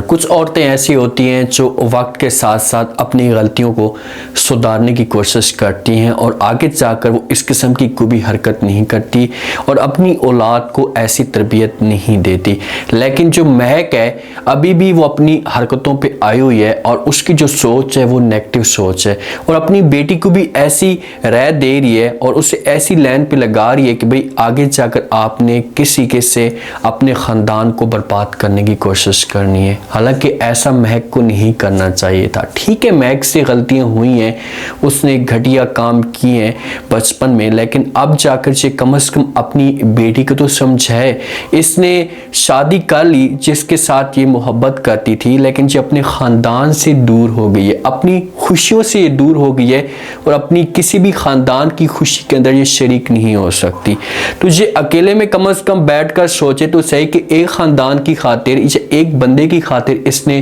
कुछ औरतें ऐसी होती हैं जो वक्त के साथ साथ अपनी गलतियों को सुधारने की कोशिश करती हैं और आगे जाकर वो इस किस्म की कोई हरकत नहीं करती और अपनी औलाद को ऐसी तरबियत नहीं देती। लेकिन जो महक है अभी भी वो अपनी हरकतों पे आई हुई है और उसकी जो सोच है वो नेगेटिव सोच है और अपनी बेटी को भी ऐसी राय दे रही है और उसे ऐसी लाइन पे लगा रही है कि भाई आगे जाकर आपने किसी के से अपने ख़ानदान को बर्बाद करने की कोशिश करनी है। हालांकि ऐसा महक को नहीं करना चाहिए था। ठीक है, महक से गलतियां हुई हैं, उसने घटिया काम किए हैं बचपन में, लेकिन अब जाकर से कम से कम अपनी बेटी को तो समझाए। इसने शादी कर ली जिसके साथ ये मोहब्बत करती थी, लेकिन जो अपने ख़ानदान से दूर हो गई है, अपनी खुशियों से ये दूर हो गई है और अपनी किसी भी ख़ानदान की खुशी के अंदर ये शरीक नहीं हो सकती। तो ये अकेले में कम से कम बैठ कर सोचे तो सही कि एक ख़ानदान की खातिर, एक बंदे की खातिर इसने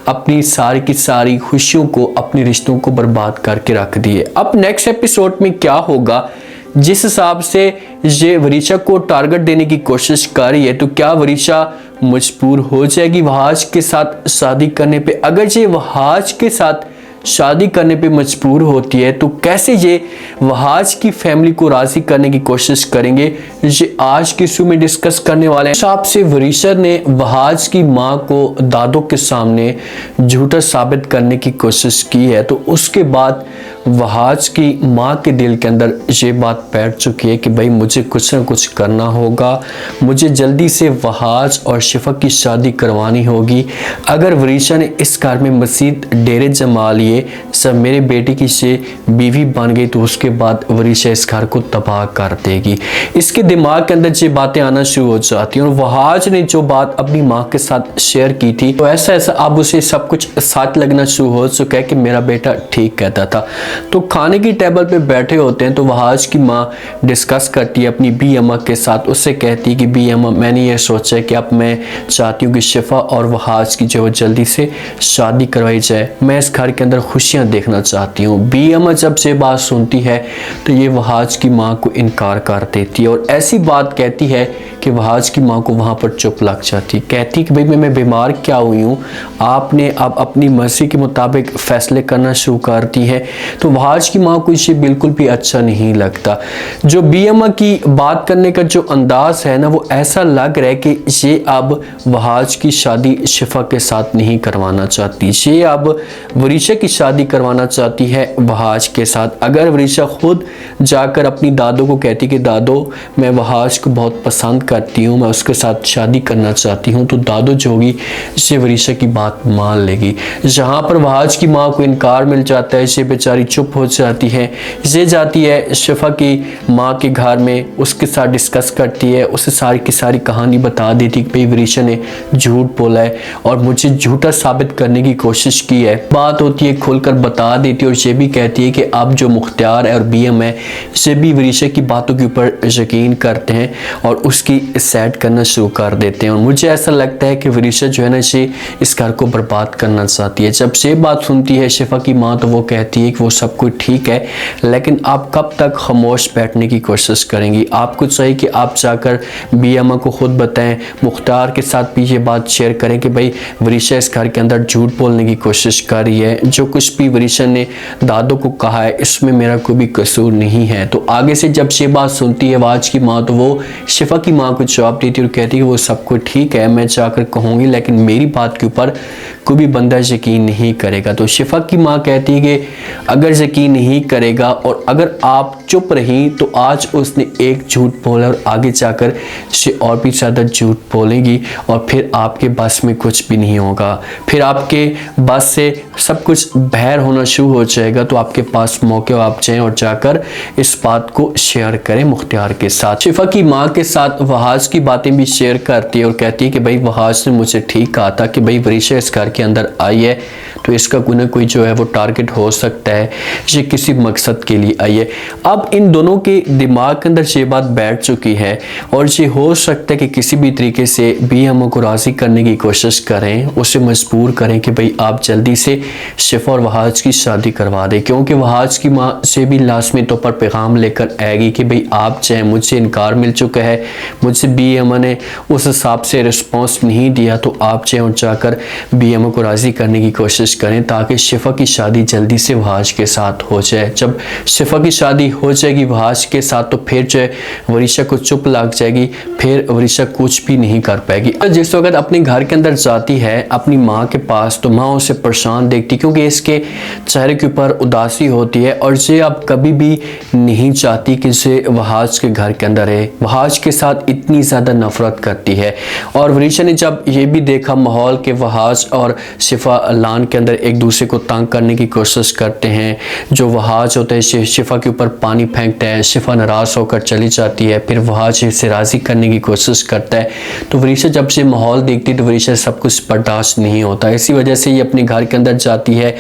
अपनी सारी की सारी खुशियों को, अपने रिश्तों को बर्बाद करके रख दिए। अब नेक्स्ट एपिसोड में क्या होगा, जिस हिसाब से ये वरीशा को टारगेट देने की कोशिश कर रही है, तो क्या वरीशा मजबूर हो जाएगी वहाज के साथ शादी करने पे? अगर ये वहाज के साथ शादी करने पे मजबूर होती है तो कैसे ये वहाज की फैमिली को राजी करने की कोशिश करेंगे, ये आज की शो में डिस्कस करने वाले हैं। हिसाब से वरीशा ने वहाज की माँ को दादों के सामने झूठा साबित करने की कोशिश की है, तो उसके बाद वहाज की माँ के दिल के अंदर ये बात बैठ चुकी है कि भाई मुझे कुछ ना कुछ करना होगा, मुझे जल्दी से वहाज और शिफा की शादी करवानी होगी। अगर वरीशा ने इस घर में मजीद डेरे जमा लिए, सब मेरे बेटे की से बीवी बन गई, तो उसके बाद वरीशा इस घर को तबाह कर देगी। इसके दिमाग के अंदर ये बातें आना शुरू हो जाती हैं और वहाज ने जो बात अपनी माँ के साथ शेयर की थी, तो ऐसा अब उसे सब कुछ साथ लगना शुरू हो चुका है कि मेरा बेटा ठीक कहता था। तो खाने की टेबल पे बैठे होते हैं तो वहाज की माँ डिस्कस करती है अपनी बी अम्मा के साथ। उससे कहती है कि बी अम्मा, मैंने ये सोचा है कि अब मैं चाहती हूँ कि शिफा और वहाज की जो जल्दी से शादी करवाई जाए, मैं इस घर के अंदर खुशियाँ देखना चाहती हूँ। बी अम्मा जब से बात सुनती है तो ये वहाज की माँ को इनकार कर देती है और ऐसी बात कहती है कि वहाज की माँ को वहाँ पर चुप लग जाती, कहती कि भाई मैं बीमार क्या हुई हूँ, आपने अब अपनी मर्जी के मुताबिक फैसले करना शुरू कर दी है। तो वहाज की माँ को इसे बिल्कुल भी अच्छा नहीं लगता। जो बी अम्मा की बात करने का जो अंदाज है ना, वो ऐसा लग रहा है कि ये अब वहाज की शादी शिफा के साथ नहीं करवाना चाहती, ये अब वरीशा की शादी करवाना चाहती है वहाज के साथ। अगर वरीशा खुद जाकर अपनी दादो को कहती कि दादो मैं वहाज को बहुत पसंद करती हूँ, मैं उसके साथ शादी करना चाहती हूँ, तो दादो जो होगी इसे वरीशा की बात मान लेगी। जहाँ पर वहाज की माँ को इनकार मिल जाता है, इसे बेचारी चुप हो जाती है। ये जाती है शिफा की माँ के घर में, उसके साथ डिस्कस करती है, उसे सारी की सारी कहानी बता देती कि भाई वरीशा ने झूठ बोला है और मुझे झूठा साबित करने की कोशिश की है। बात होती है खुलकर बता देती है और ये भी कहती है कि अब जो मुख्तियार है और बीएम है, ये भी वरीशा की बातों के ऊपर यकीन करते हैं और उसकी सैड करना शुरू कर देते हैं। और मुझे ऐसा लगता है कि वरीशा जो है ना, ये इस घर को बर्बाद करना चाहती है। जब ये बात सुनती है शिफा की माँ, तो वो कहती है कि वो सब कुछ ठीक है, लेकिन आप कब तक खामोश बैठने की कोशिश करेंगी? आपको चाहिए कि आप जाकर बी अम्मा को खुद बताएं, मुख्तार के साथ भी ये बात शेयर करें कि भाई वरीशा इस घर के अंदर झूठ बोलने की कोशिश कर रही है, जो कुछ भी वरीशा ने दादों को कहा है इसमें मेरा कोई भी कसूर नहीं है। तो आगे से जब ये बात सुनती है वहाज की माँ, तो वो शिफा की माँ को जवाब देती है और कहती है कि वो सब कुछ ठीक है, मैं जाकर कहूँगी, लेकिन मेरी बात के ऊपर कोई भी बंदा यकीन नहीं करेगा। तो शिफा की माँ कहती है कि अगर यकीन नहीं करेगा और अगर आप चुप रही तो आज उसने एक झूठ बोला और आगे जाकर से और भी ज़्यादा झूठ बोलेगी और फिर आपके बस में कुछ भी नहीं होगा, फिर आपके बस से सब कुछ बाहर होना शुरू हो जाएगा। तो आपके पास मौके आप जाएं और जाकर इस बात को शेयर करें मुख्तियार के साथ। शिफा की माँ के साथ वहाज की बातें भी शेयर करती है और कहती है कि भाई वहाज ने मुझे ठीक कहा था कि भाई वरीशा इस घर के अंदर आई है तो इसका कोई ना कोई जो है वो टारगेट हो सकता है, ये किसी मकसद के लिए आई है। अब अब इन दोनों के दिमाग के अंदर ये बात बैठ चुकी है और ये हो सकता है कि किसी भी तरीके से बीएमओ को राज़ी करने की कोशिश करें, उसे मजबूर करें कि भाई आप जल्दी से शिफा और वहाज की शादी करवा दें, क्योंकि वहाज की माँ से भी लाजमी तौर पर पैगाम लेकर आएगी कि भाई आप चाहे मुझसे इनकार मिल चुका है, मुझसे बीएमओ ने उस हिसाब से रिस्पॉन्स नहीं दिया, तो आप चाहे जाकर बीएमओ को राज़ी करने की कोशिश करें ताकि शिफा की शादी जल्दी से वहाज के साथ हो जाए। जब शिफा की शादी हो जाएगी वहाज के साथ तो फिर जो है वरीशा को चुप लग जाएगी, फिर वरीशा कुछ भी नहीं कर पाएगी। जिस वक्त अपने घर के अंदर जाती है अपनी माँ के पास तो माँ उसे परेशान देखती क्योंकि इसके चेहरे के ऊपर उदासी होती है और ये अब कभी भी नहीं चाहती कि से वहाज के घर के अंदर है, वहाज के साथ इतनी ज़्यादा नफरत करती है। और वरीशा ने जब ये भी देखा माहौल के वहाज और शिफा लान के अंदर एक दूसरे को तंग करने की कोशिश करते हैं, जो वहाज होता है शिफा के ऊपर पानी फेंकता है, शिफा नाराज़ होकर चली जाती है, फिर वहाज इसे राज़ी करने की कोशिश करता है। तो वरीशा जब से माहौल देखती है तो वरीशा सब कुछ बर्दाश्त नहीं होता, इसी वजह से ये अपने घर के अंदर जाती है।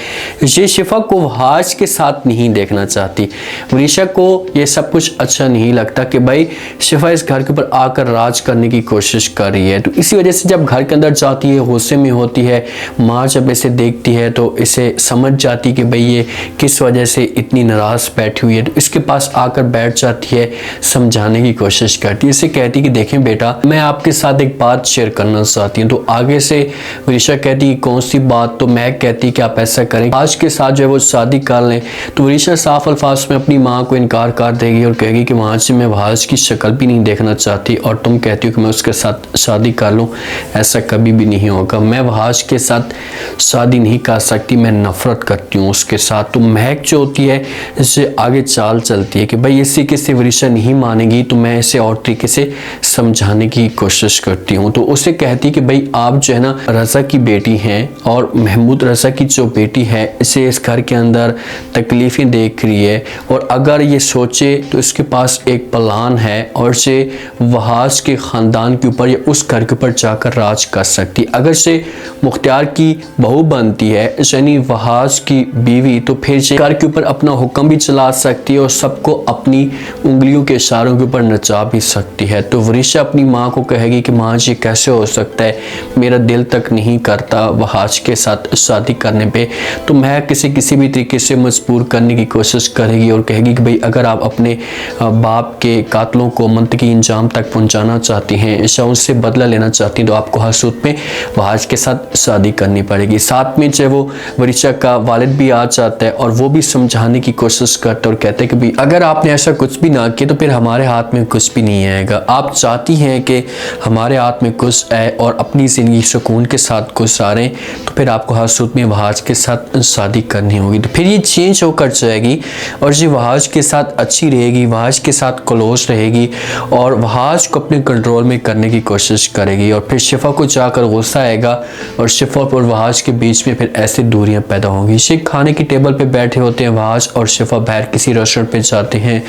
ये शिफा को वहाज के साथ नहीं देखना चाहती, वरीशा को ये सब कुछ अच्छा नहीं लगता कि भाई शिफा इस घर के ऊपर आकर राज करने की कोशिश कर रही है। तो इसी वजह से जब घर के अंदर जाती है गुस्से में होती है, माँ जब इसे देखती है तो इसे समझ जाती कि भाई ये किस वजह से इतनी नाराज़ बैठी हुई है, तो इसके पास आकर बैठ जाती है, समझाने की कोशिश करती है, इसे कहती कि देखें बेटा मैं आपके साथ एक बात शेयर करना चाहती हूँ। तो आगे से वरीशा कहती कि कौन सी बात, तो मैं कहती कि आप ऐसा करें आज के साथ जो है वो शादी कर लें। तो वरीशा साफ अल्फाज में अपनी माँ को इनकार कर देगी और कहेगी कि वहाँ से मैं वहाज की शक्ल भी नहीं देखना चाहती और तुम कहती हो कि मैं उसके साथ शादी कर लूँ, ऐसा कभी भी नहीं होगा, मैं वहाज के साथ शादी नहीं कर सकती, मैं नफरत करती हूँ उसके साथ। तो महक जो होती है इससे आगे चाल चलती है कि भाई इसी के से वरीशा नहीं मानेगी तो मैं इसे और तरीके से समझाने की कोशिश करती हूँ। तो उसे कहती कि भाई आप जो है ना रज़ा की बेटी हैं और महमूद रज़ा की जो बेटी है इसे इस घर के अंदर तकलीफ़ें देख रही है और अगर ये सोचे तो इसके पास एक प्लान है और से वहाज के ख़ानदान के ऊपर या उस घर के ऊपर जाकर राज कर सकती। अगर से मुख्तियार की बहू बनती है यानी वहाज की बीवी तो फिर से घर के ऊपर अपना हुक्म भी चला सकती है और सबको अपनी उंगलियों के इशारों के ऊपर नचा भी सकती है। तो वरीशा अपनी माँ को कहेगी कि माँ जी कैसे हो सकता है, मेरा दिल तक नहीं करता वहाज के साथ शादी करने पे। तो मैं किसी भी तरीके से मजबूर करने की कोशिश करेगी और कहेगी कि भाई अगर आप अपने बाप के कातलों को मंतकी इंजाम तक पहुँचाना चाहती हैं या उससे बदला लेना चाहती हैं तो आपको हर सूरत में वहाज के साथ शादी करनी पड़ेगी। साथ में चाहे वो वरीशा का वालिद भी आ जाता है और वो भी समझाने की कोशिश करता है और कहते हैं कि भाई अगर आपने ऐसा कुछ भी ना किया तो फिर हमारे हाथ में कुछ भी नहीं आएगा, आप चाहती हैं कि हमारे हाथ में कुछ आए और अपनी ज़िंदगी सुकून के साथ गुजारें तो फिर आपको हर सूरत में वहाज के साथ शादी करनी होगी। तो फिर ये चेंज होकर जाएगी और ये वहाज के साथ अच्छी रहेगी, वहाज के साथ क्लोज रहेगी और वहाज को अपने कंट्रोल में करने की कोशिश करेगी। और फिर शिफा को जाकर गुस्सा आएगा और शिफा और वहाज के बीच में फिर ऐसी दूरियां पैदा होंगी। ये खाने की टेबल पे बैठे होते हैं वहाज और शिफा बाहर किसी रेस्टोरेंट पे जाते हैं,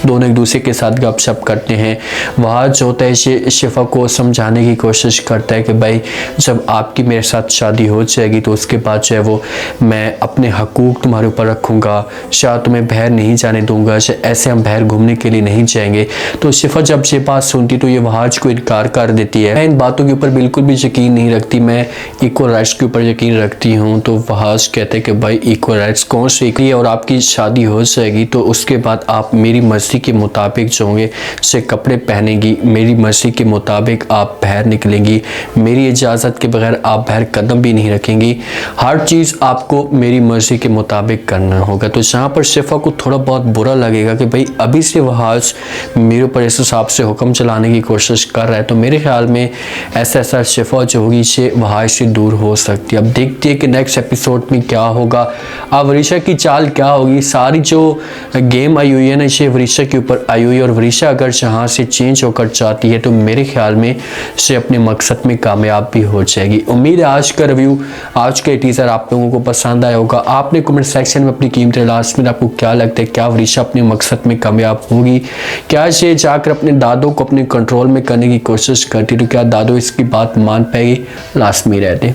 दोनों एक दूसरे के साथ गपशप करते हैं। वहाज जो होता है शिफा को समझाने की कोशिश करता है कि भाई जब आपकी मेरे साथ शादी हो जाएगी तो उसके बाद जो है वो मैं अपने हकूक तुम्हारे ऊपर रखूँगा, शायद तुम्हें बाहर नहीं जाने दूंगा, ऐसे हम बाहर घूमने के लिए नहीं जाएंगे। तो शिफा जब ये बात सुनती तो ये वहाज को इनकार कर देती है, मैं इन बातों के ऊपर बिल्कुल भी यकीन नहीं रखती, मैं इक्वल राइट्स के ऊपर यकीन रखती हूँ। तो वहाज कहते हैं कि भाई इक्वल राइट्स कौन से इक्वल, और आपकी शादी हो जाएगी तो उसके बाद आप मेरी मर्जी के मुताबिक जो होंगे से कपड़े पहनेंगी, मेरी मर्जी के मुताबिक आप बाहर निकलेंगी, मेरी इजाज़त के बगैर आप बाहर कदम भी नहीं रखेंगी, हर चीज़ आपको मेरी मर्जी के मुताबिक करना होगा। तो जहाँ पर शिफा को थोड़ा बहुत बुरा लगेगा कि भाई अभी से वहाज मेरे ऊपर इस हिसाब से हुक्म चलाने की कोशिश कर रहा है, तो मेरे ख्याल में ऐसा शिफा जो होगी से वहाज से दूर हो सकती है। अब देखते हैं कि नेक्स्ट एपिसोड में क्या होगा, अब वरीशा की चाल क्या होगी। सारी जो गेम आई हुई है ना इसे वरीशा के ऊपर आई हुई है और वरीशा अगर यहाँ से चेंज होकर चाहती है तो मेरे ख्याल में से अपने मकसद में कामयाब भी हो जाएगी। उम्मीद है आज का रिव्यू, आज का टीजर आप लोगों को पसंद आया होगा। आपने कमेंट सेक्शन में अपनी कीमती लास्ट में आपको क्या लगता है, क्या वरीशा अपने मकसद में कामयाब होगी, क्या ये जाकर अपने दादों को अपने कंट्रोल में करने की कोशिश करती तो क्या दादो इसकी बात मान पाएगी, लास्ट में रहते।